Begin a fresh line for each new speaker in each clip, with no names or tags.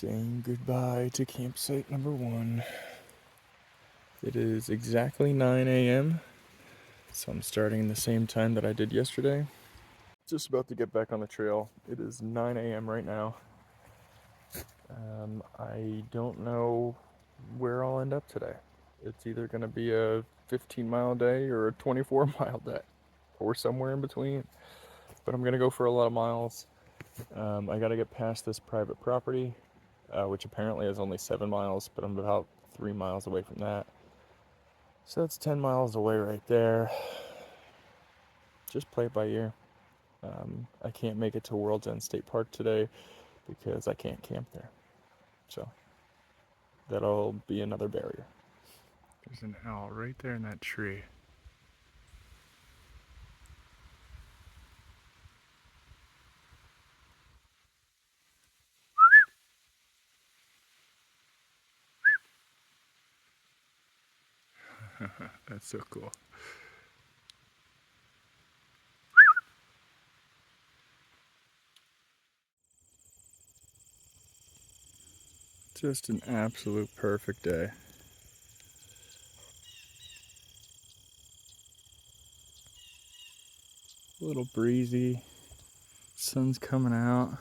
Saying goodbye to campsite number 1. It is exactly 9 a.m. So I'm starting the same time that I did yesterday. Just about to get back on the trail. It is 9 a.m. right now. I don't know where I'll end up today. It's either going to be a 15-mile day or a 24-mile day, or somewhere in between. But I'm going to go for a lot of miles. I got to get past this private property, which apparently is only 7 miles, but I'm about 3 miles away from that. So that's 10 miles away right there. Just play it by ear. I can't make it to World's End State Park today because I can't camp there. So that'll be another barrier. There's an owl right there in that tree. That's so cool. Just an absolute perfect day. A little breezy. Sun's coming out.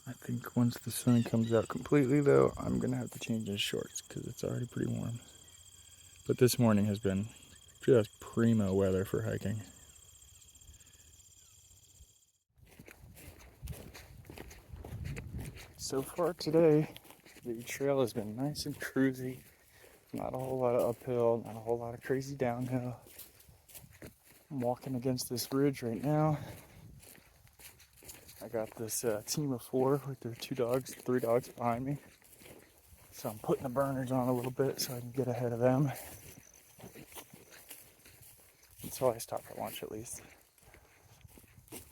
I think once the sun comes out completely though, I'm gonna have to change into shorts because it's already pretty warm. But this morning has been just primo weather for hiking. So far today, the trail has been nice and cruisy. Not a whole lot of uphill, not a whole lot of crazy downhill. I'm walking against this ridge right now. I got this team of 4 with their 3 dogs behind me. So I'm putting the burners on a little bit so I can get ahead of them. Until I stop for lunch at least.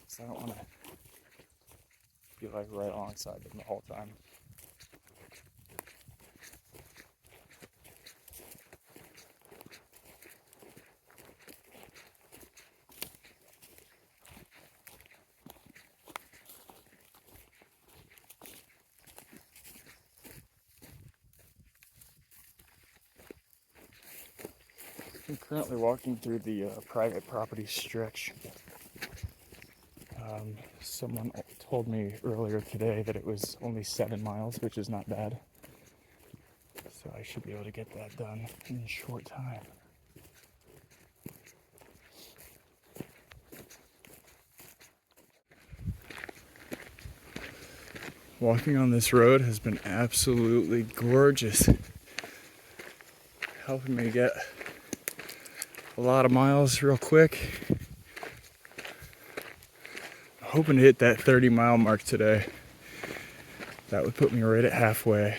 So I don't want to be like right alongside them the whole time. I'm currently walking through the private property stretch. Someone told me earlier today that it was only 7 miles, which is not bad. So I should be able to get that done in a short time. Walking on this road has been absolutely gorgeous. Helping me get a lot of miles real quick. Hoping to hit that 30-mile mark today. That would put me right at halfway.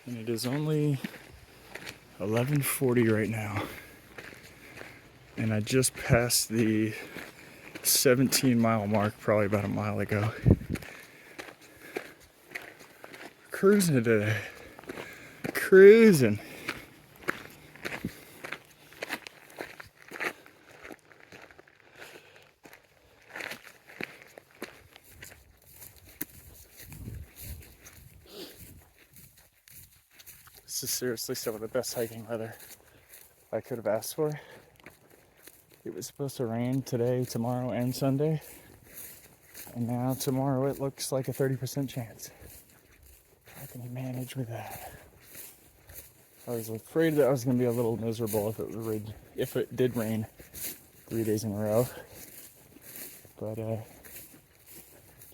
And it is only 11:40 right now. And I just passed the 17-mile mark probably about a mile ago. Cruising today. Cruising. This is seriously some of the best hiking weather I could have asked for. It was supposed to rain today, tomorrow, and Sunday. And now tomorrow it looks like a 30% chance. How can you manage with that? I was afraid that I was going to be a little miserable if it did rain 3 days in a row. But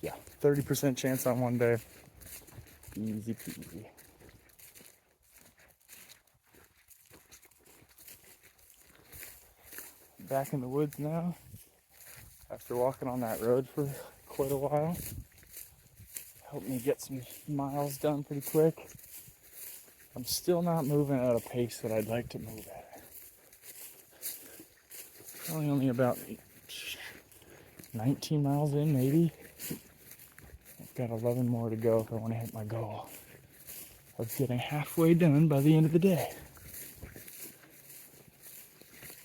yeah, 30% chance on one day. Easy peasy. Back in the woods now, after walking on that road for quite a while. Helped me get some miles done pretty quick. I'm still not moving at a pace that I'd like to move at. Probably only about 19 miles in, maybe. I've got 11 more to go if I want to hit my goal of getting halfway done by the end of the day.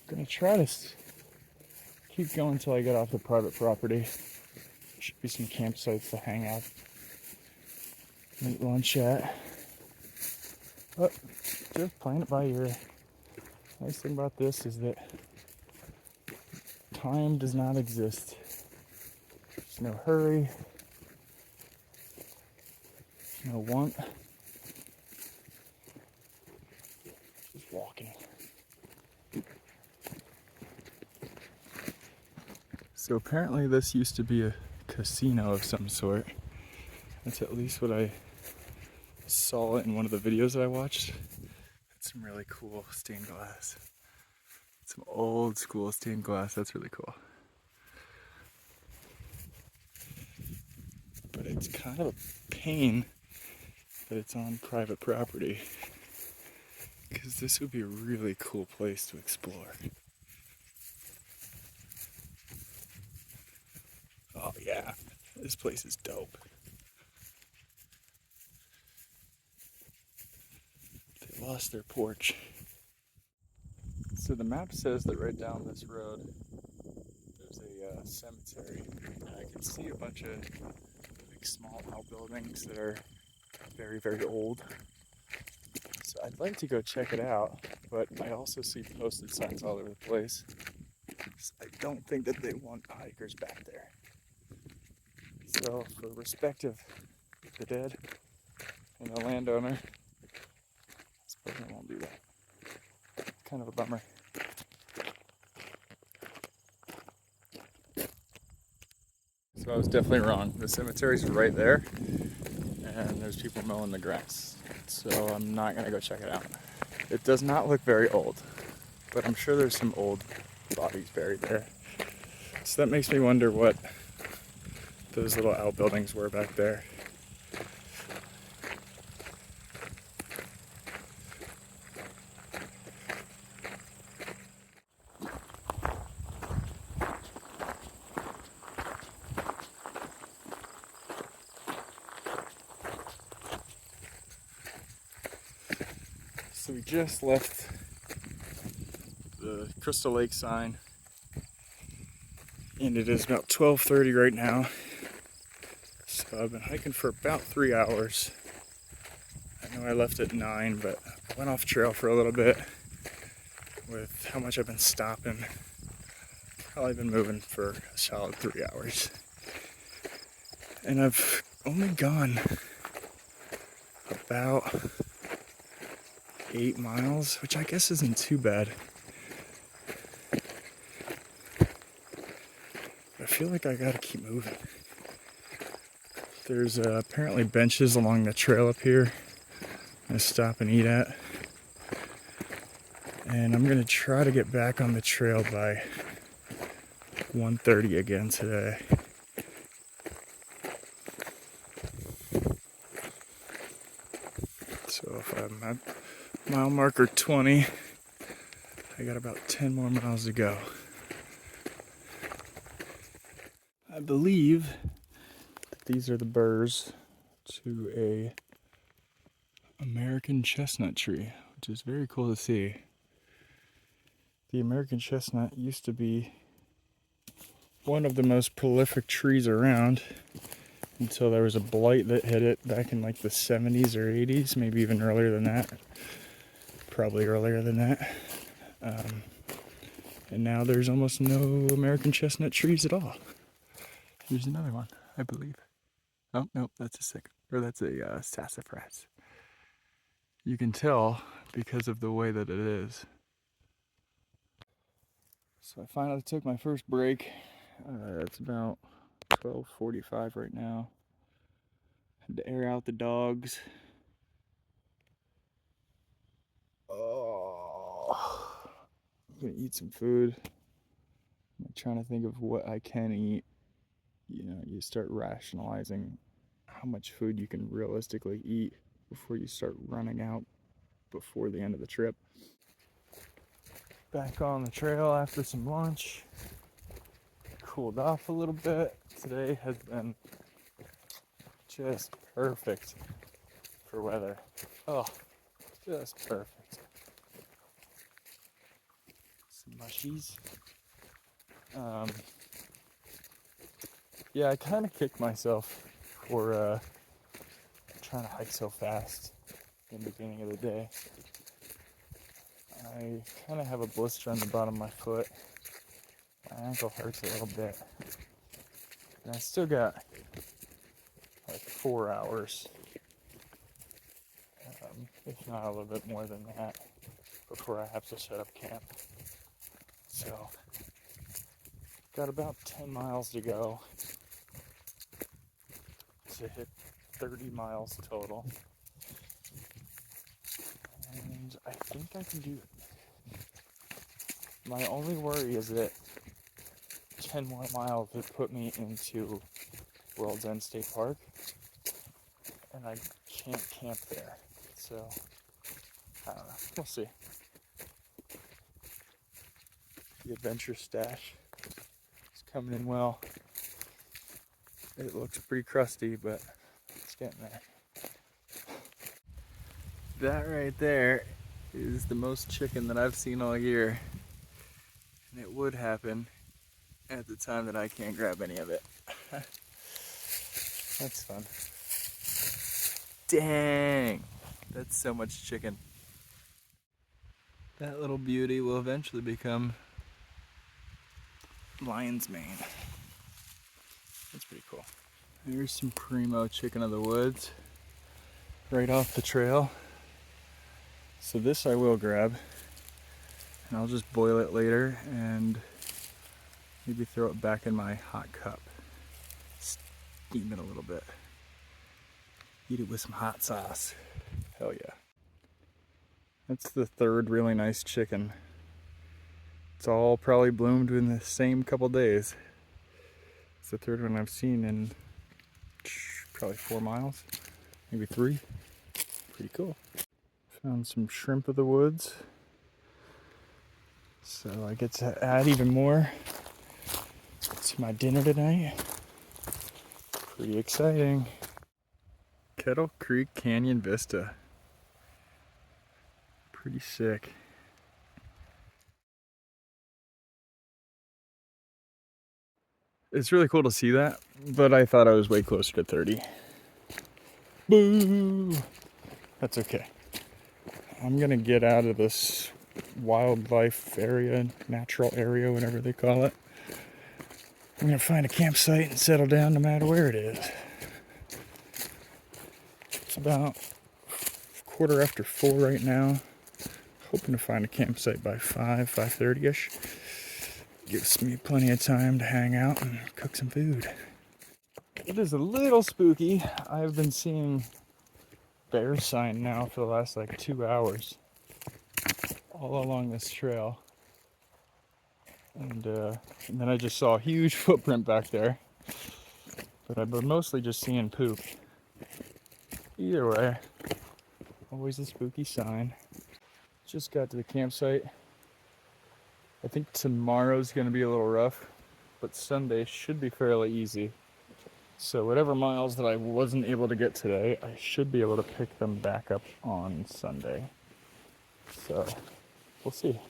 I'm gonna try to keep going until I get off the private property. Should be some campsites to hang out, eat lunch at. But just playing it by ear. Nice thing about this is that time does not exist. There's no hurry, no want. Just walking. So apparently this used to be a casino of some sort. That's at least what I saw in one of the videos that I watched. It's some really cool stained glass. Some old school stained glass, that's really cool. But it's kind of a pain that it's on private property, because this would be a really cool place to explore. Oh yeah, this place is dope. They lost their porch. So the map says that right down this road there's a cemetery. I can see a bunch of like small outbuildings that are very, very old. So I'd like to go check it out, but I also see posted signs all over the place. So I don't think that they want hikers back there. So for respect of the dead and the landowner, I suppose I won't do that. Kind of a bummer. So I was definitely wrong. The cemetery's right there, and there's people mowing the grass. So I'm not gonna go check it out. It does not look very old, but I'm sure there's some old bodies buried there. So that makes me wonder what those little outbuildings were back there. So we just left the Crystal Lake sign, and it is about 12:30 right now. So I've been hiking for about 3 hours. I know I left at 9, but I went off trail for a little bit. With how much I've been stopping, probably been moving for a solid 3 hours. And I've only gone about 8 miles, which I guess isn't too bad. But I feel like I gotta keep moving. There's apparently benches along the trail up here I'm gonna stop and eat at. And I'm gonna try to get back on the trail by 1:30 again today. So if I'm at mile marker 20, I got about 10 more miles to go. I believe that these are the burrs to a American chestnut tree, which is very cool to see. The American chestnut used to be one of the most prolific trees around until there was a blight that hit it back in like the 70s or 80s, maybe even earlier than that. Probably earlier than that. And now there's almost no American chestnut trees at all. Here's another one, I believe. Oh, nope, that's a sassafras. You can tell because of the way that it is. So I finally took my first break. It's about 12:45 right now. Had to air out the dogs. Oh, I'm gonna eat some food. I'm trying to think of what I can eat. You know, you start rationalizing how much food you can realistically eat before you start running out before the end of the trip. Back on the trail after some lunch. Cooled off a little bit. Today has been just perfect for weather. Oh, just perfect. Some mushies. Yeah, I kind of kicked myself for trying to hike so fast in the beginning of the day. I kind of have a blister on the bottom of my foot. My ankle hurts a little bit. And I still got like 4 hours, if not a little bit more than that, before I have to set up camp. So, got about 10 miles to go to hit 30 miles total. And I think I can do it. My only worry is that 10 more miles would put me into World's End State Park, and I can't camp there. So, I don't know. We'll see. The adventure stash is coming in well. It looks pretty crusty, but it's getting there. That right there is the most chicken that I've seen all year. And it would happen at the time that I can't grab any of it. That's fun. Dang! That's so much chicken. That little beauty will eventually become lion's mane. That's pretty cool. There's some primo chicken of the woods right off the trail. So this I will grab, and I'll just boil it later and maybe throw it back in my hot cup. Steam it a little bit. Eat it with some hot sauce. Hell yeah. That's the third really nice chicken. It's all probably bloomed in the same couple days. It's the third one I've seen in probably 4 miles, maybe 3. Pretty cool. Found some shrimp of the woods. So I get to add even more to my dinner tonight. Pretty exciting. Kettle Creek Canyon Vista. Pretty sick. It's really cool to see that, but I thought I was way closer to 30. Boo! That's okay. I'm gonna get out of this wildlife area, natural area, whatever they call it. I'm gonna find a campsite and settle down no matter where it is. It's about 4:15 right now. Hoping to find a campsite by 5:30ish. Gives me plenty of time to hang out and cook some food. It is a little spooky. I've been seeing bear sign now for the last like 2 hours all along this trail. And then I just saw a huge footprint back there. But I've been mostly just seeing poop. Either way, always a spooky sign. Just got to the campsite. I think tomorrow's gonna be a little rough, but Sunday should be fairly easy. So whatever miles that I wasn't able to get today, I should be able to pick them back up on Sunday. So we'll see.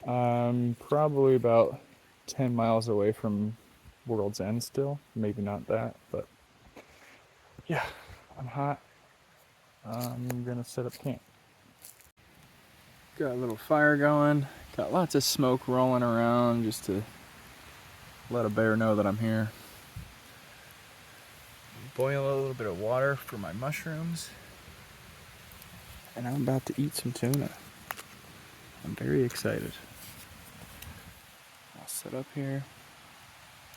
I'm probably about 10 miles away from World's End still. Maybe not that, but yeah, I'm hot. I'm gonna set up camp. Got a little fire going. Got lots of smoke rolling around just to let a bear know that I'm here. Boil a little bit of water for my mushrooms. And I'm about to eat some tuna. I'm very excited. I'll set up here.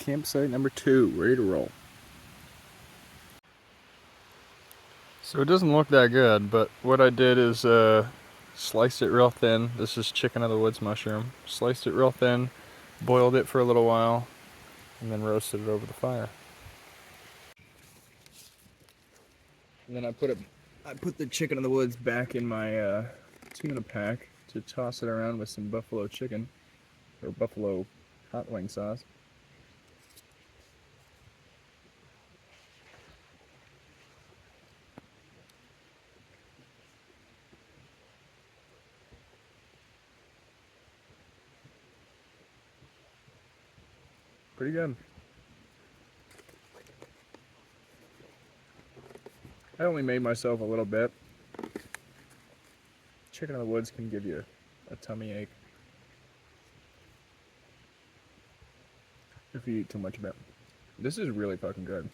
Campsite number 2, ready to roll. So it doesn't look that good, but what I did is sliced it real thin. This is chicken of the woods mushroom. Sliced it real thin, boiled it for a little while, and then roasted it over the fire. And then I put the chicken of the woods back in my tuna pack to toss it around with some buffalo chicken or buffalo hot wing sauce. Pretty good. I only made myself a little bit. Chicken in the woods can give you a tummy ache if you eat too much of it. This is really fucking good.